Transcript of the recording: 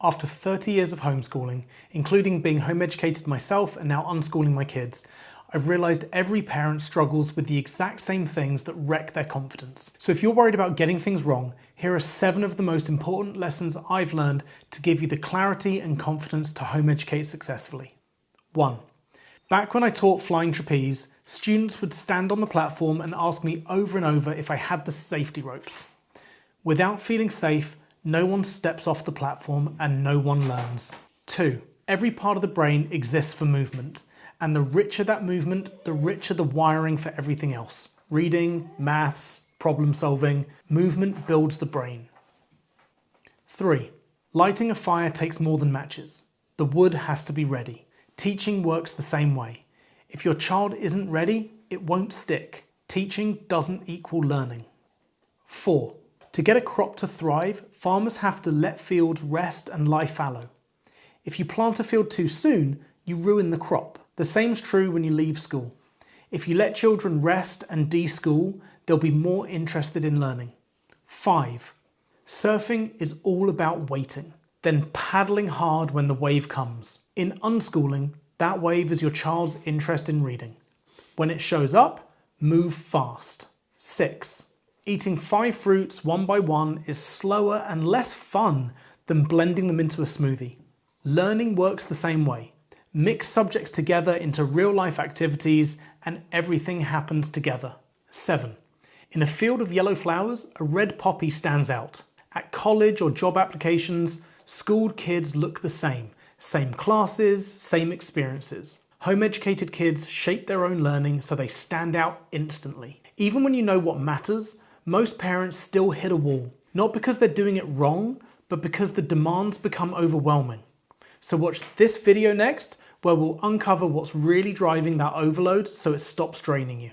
After 30 years of homeschooling, including being home educated myself and now unschooling my kids, I've realised every parent struggles with the exact same things that wreck their confidence. So if you're worried about getting things wrong, here are 7 of the most important lessons I've learned to give you the clarity and confidence to home educate successfully. 1. Back when I taught flying trapeze, students would stand on the platform and ask me over and over if I had the safety ropes. Without feeling safe, no one steps off the platform and no one learns. 2. Every part of the brain exists for movement, and the richer that movement, the richer the wiring for everything else. Reading, maths, problem solving, movement builds the brain. 3. Lighting a fire takes more than matches. The wood has to be ready. Teaching works the same way. If your child isn't ready, it won't stick. Teaching doesn't equal learning. 4. To get a crop to thrive, farmers have to let fields rest and lie fallow. If you plant a field too soon, you ruin the crop. The same's true when you leave school. If you let children rest and de-school, they'll be more interested in learning. 5. Surfing is all about waiting, then paddling hard when the wave comes. In unschooling, that wave is your child's interest in reading. When it shows up, move fast. 6. Eating 5 fruits one by one is slower and less fun than blending them into a smoothie. Learning works the same way. Mix subjects together into real-life activities and everything happens together. 7. In a field of yellow flowers, a red poppy stands out. At college or job applications, schooled kids look the same. Same classes, same experiences. Home-educated kids shape their own learning so they stand out instantly. Even when you know what matters, most parents still hit a wall. Not because they're doing it wrong, but because the demands become overwhelming. So watch this video next, where we'll uncover what's really driving that overload so it stops draining you.